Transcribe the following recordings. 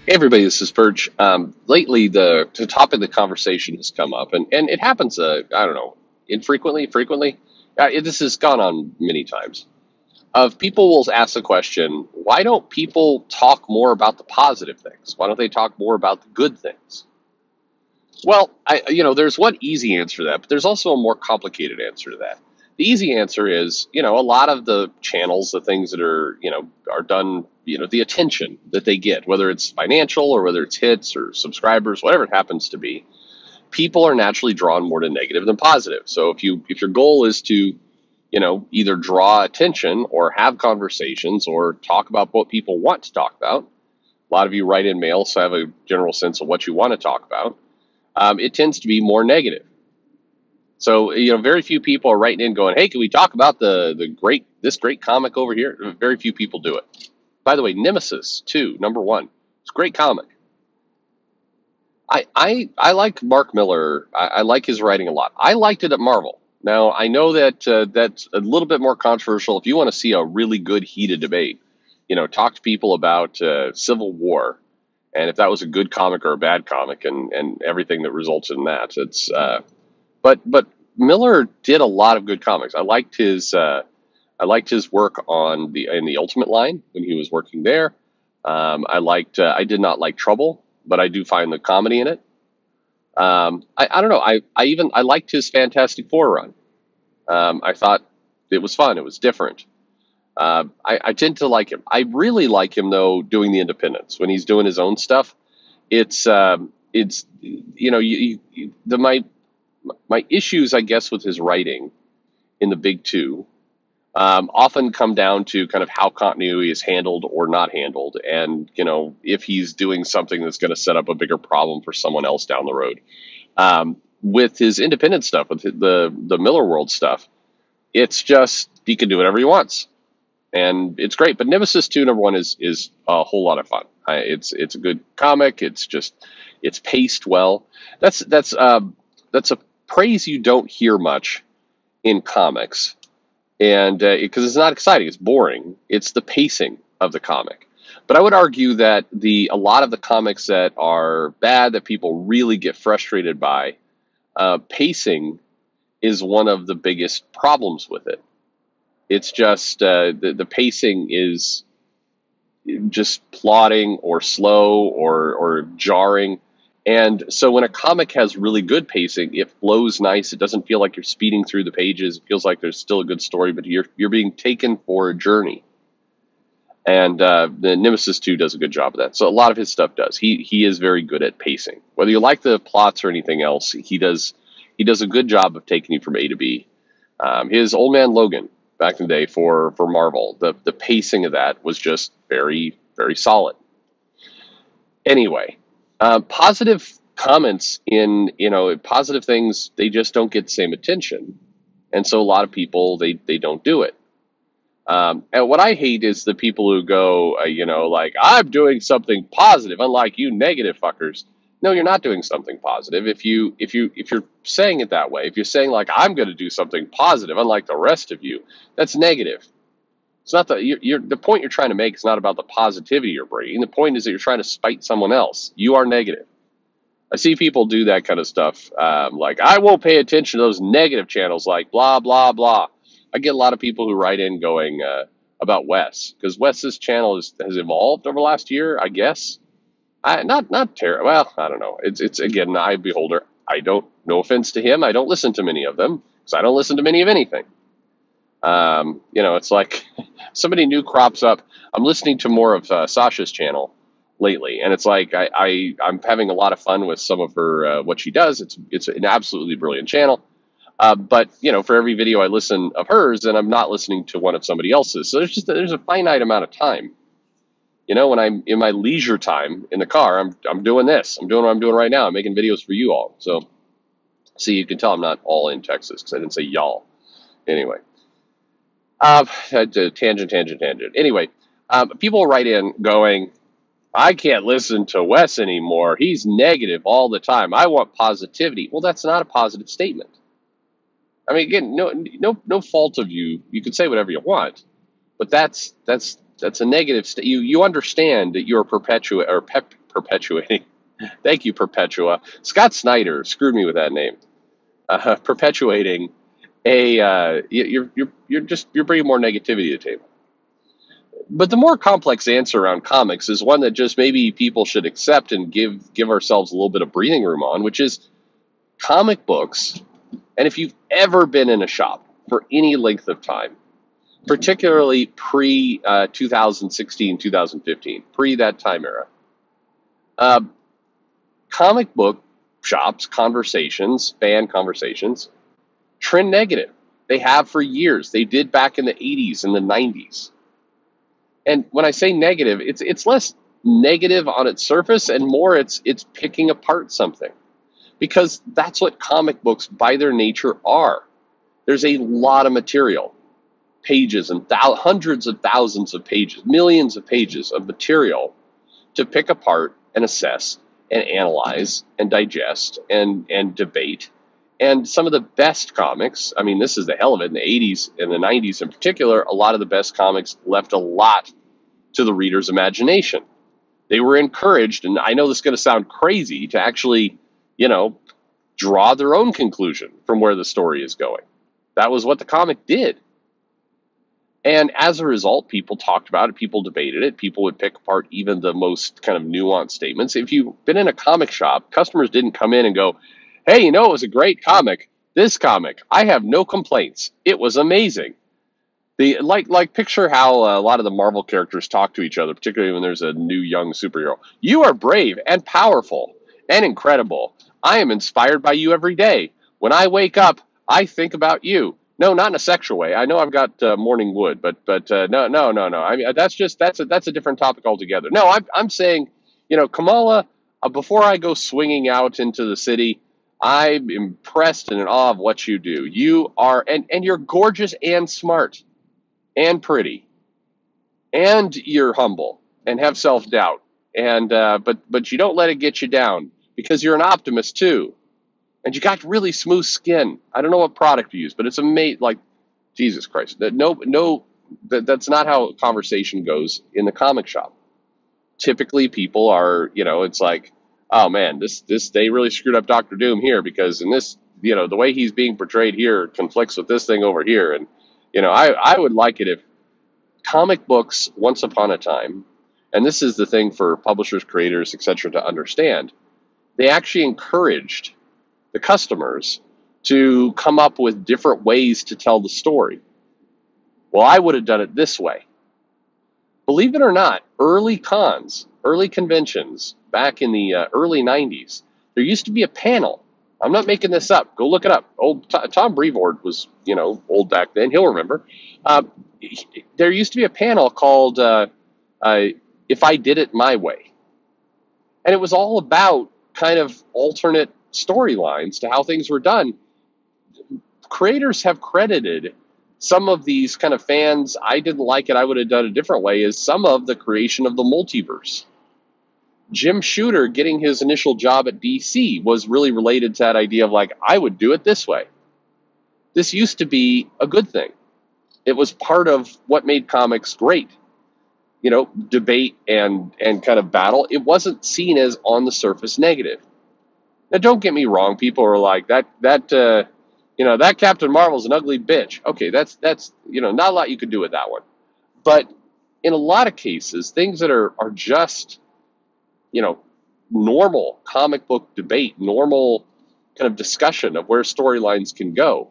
Hey everybody, this is Perch. Lately, the topic of the conversation has come up, and it happens. I don't know, infrequently, frequently. This has gone on many times. Of people will ask the question, why don't people talk more about the positive things? Why don't they talk more about the good things? Well, there's one easy answer to that, but there's also a more complicated answer to that. The easy answer is, a lot of the channels, the things that are done, the attention that they get, whether it's financial or whether it's hits or subscribers, whatever it happens to be, people are naturally drawn more to negative than positive. So if your goal is to, either draw attention or have conversations or talk about what people want to talk about, a lot of you write in mail, so I have a general sense of what you want to talk about. It tends to be more negative. So, very few people are writing in going, hey, can we talk about this great comic over here? Very few people do it. By the way, Nemesis 2, number 1. It's a great comic. I like Mark Miller. I like his writing a lot. I liked it at Marvel. Now, I know that that's a little bit more controversial. If you want to see a really good heated debate, talk to people about Civil War, and if that was a good comic or a bad comic, and everything that results in that. But Miller did a lot of good comics. I liked his work in the Ultimate line when he was working there. I did not like Trouble, but I do find the comedy in it. I don't know. I liked his Fantastic Four run. I thought it was fun. It was different. I tend to like him. I really like him though doing the independents when he's doing his own stuff. It's my issues, I guess, with his writing in the big two often come down to kind of how continuity is handled or not handled, and if he's doing something that's going to set up a bigger problem for someone else down the road. With his independent stuff, with the Miller World stuff, it's just he can do whatever he wants, and it's great. But Nemesis 2 number 1 is a whole lot of fun. It's a good comic. It's paced well. That's a praise you don't hear much in comics, and because it's not exciting, it's boring. It's the pacing of the comic. But I would argue that a lot of the comics that are bad, that people really get frustrated by, pacing is one of the biggest problems with it. It's just the pacing is just plodding or slow or jarring. And so when a comic has really good pacing, it flows nice. It doesn't feel like you're speeding through the pages. It feels like there's still a good story, but you're being taken for a journey. And the Nemesis 2 does a good job of that. So a lot of his stuff does. He is very good at pacing. Whether you like the plots or anything else, he does a good job of taking you from A to B. His Old Man Logan back in the day for Marvel, the pacing of that was just very, very solid. Anyway, positive comments in positive things, they just don't get the same attention, and so a lot of people they don't do it. And what I hate is the people who go, like, I'm doing something positive, unlike you negative fuckers. No, you're not doing something positive. If you're saying it that way, if you're saying like I'm going to do something positive, unlike the rest of you, that's negative. It's not the point you're trying to make is not about the positivity you're bringing. The point is that you're trying to spite someone else. You are negative. I see people do that kind of stuff. Like, I won't pay attention to those negative channels like blah, blah, blah. I get a lot of people who write in going about Wes, because Wes's channel has evolved over the last year, I guess. Not terrible. Well, I don't know. It's again, an eye beholder. No offense to him, I don't listen to many of them, because I don't listen to many of anything. It's like somebody new crops up. I'm listening to more of Sasha's channel lately, and it's like I'm having a lot of fun with some of her what she does. It's an absolutely brilliant channel. But for every video I listen of hers, then I'm not listening to one of somebody else's. So there's a finite amount of time. When I'm in my leisure time in the car, I'm doing this. I'm doing what I'm doing right now. I'm making videos for you all. So see, you can tell I'm not all in Texas because I didn't say y'all. Anyway. Tangent. Anyway, people write in going, I can't listen to Wes anymore. He's negative all the time. I want positivity. Well, that's not a positive statement. I mean, again, no fault of you. You can say whatever you want, but that's a negative. You understand that you're perpetuating. Thank you, Perpetua. Scott Snyder screwed me with that name. Perpetuating you're bringing more negativity to the table. But the more complex answer around comics is one that just maybe people should accept and give ourselves a little bit of breathing room on, which is comic books. And if you've ever been in a shop for any length of time, particularly pre 2016, 2015, pre that time era, uh, comic book shops, conversations, fan conversations, trend negative. They have for years. They did back in the 80s and the 90s. And when I say negative, it's less negative on its surface and more it's picking apart something. Because that's what comic books by their nature are. There's a lot of material, pages and hundreds of thousands of pages, millions of pages of material to pick apart and assess and analyze and digest and debate. And some of the best comics, I mean, this is the hell of it in the 80s and the 90s in particular, a lot of the best comics left a lot to the reader's imagination. They were encouraged, and I know this is going to sound crazy, to actually, draw their own conclusion from where the story is going. That was what the comic did. And as a result, people talked about it, people debated it, people would pick apart even the most kind of nuanced statements. If you've been in a comic shop, customers didn't come in and go, hey, it was a great comic. This comic, I have no complaints. It was amazing. Like picture how a lot of the Marvel characters talk to each other, particularly when there's a new young superhero. You are brave and powerful and incredible. I am inspired by you every day. When I wake up, I think about you. No, not in a sexual way. I know I've got morning wood, but no. I mean, that's a different topic altogether. No, I'm saying, Kamala, before I go swinging out into the city, I'm impressed and in awe of what you do. You are, and you're gorgeous and smart and pretty, and you're humble and have self-doubt, and but you don't let it get you down because you're an optimist too, and you got really smooth skin. I don't know what product you use, but it's amazing. Like, Jesus Christ, that's not how conversation goes in the comic shop. Typically, people are, it's like, oh man, this they really screwed up Doctor Doom here because in this, the way he's being portrayed here conflicts with this thing over here, and I would like it if comic books, once upon a time, and this is the thing for publishers, creators, etc., to understand, they actually encouraged the customers to come up with different ways to tell the story. Well, I would have done it this way. Believe it or not, early conventions, back in the early 90s, there used to be a panel. I'm not making this up. Go look it up. Old Tom Brevoort was, old back then. He'll remember. There used to be a panel called If I Did It My Way. And it was all about kind of alternate storylines to how things were done. Creators have credited some of these kind of fans, I didn't like it, I would have done it a different way, as some of the creation of the multiverse. Jim Shooter getting his initial job at DC was really related to that idea of like, I would do it this way. This used to be a good thing. It was part of what made comics great. Debate and kind of battle. It wasn't seen as on the surface negative. Now, don't get me wrong. People are like that Captain Marvel's an ugly bitch. Okay, that's not a lot you could do with that one. But in a lot of cases, things that are just normal comic book debate, normal kind of discussion of where storylines can go,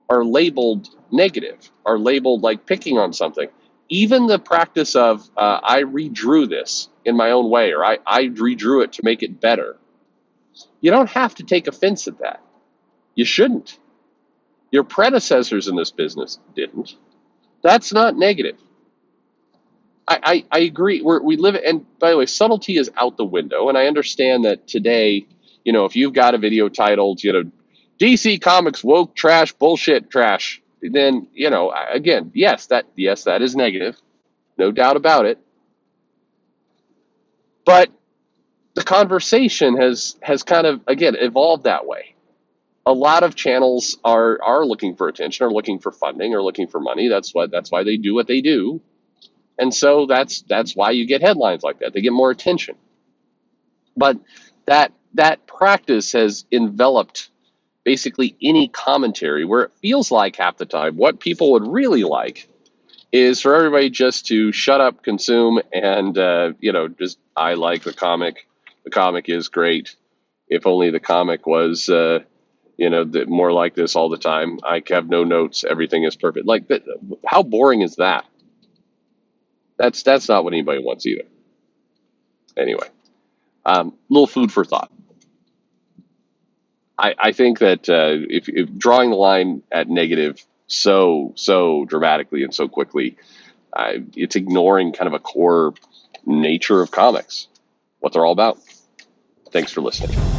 are labeled negative, are labeled like picking on something. Even the practice of I redrew this in my own way, or I redrew it to make it better. You don't have to take offense at that. You shouldn't. Your predecessors in this business didn't. That's not negative. I agree. We live, and by the way, subtlety is out the window. And I understand that today, if you've got a video titled, DC Comics woke trash, bullshit trash, then, again, yes, that is negative. No doubt about it. But the conversation has kind of, again, evolved that way. A lot of channels are looking for attention, are looking for funding, or looking for money. That's why they do what they do. And so that's why you get headlines like that. They get more attention. But that practice has enveloped basically any commentary, where it feels like half the time what people would really like is for everybody just to shut up, consume, and just, I like the comic. The comic is great. If only the comic was more like this all the time. I have no notes. Everything is perfect. Like that. How boring is that? That's not what anybody wants either. Anyway, little food for thought. I think that if drawing the line at negative so dramatically and so quickly, it's ignoring kind of a core nature of comics, what they're all about. Thanks for listening.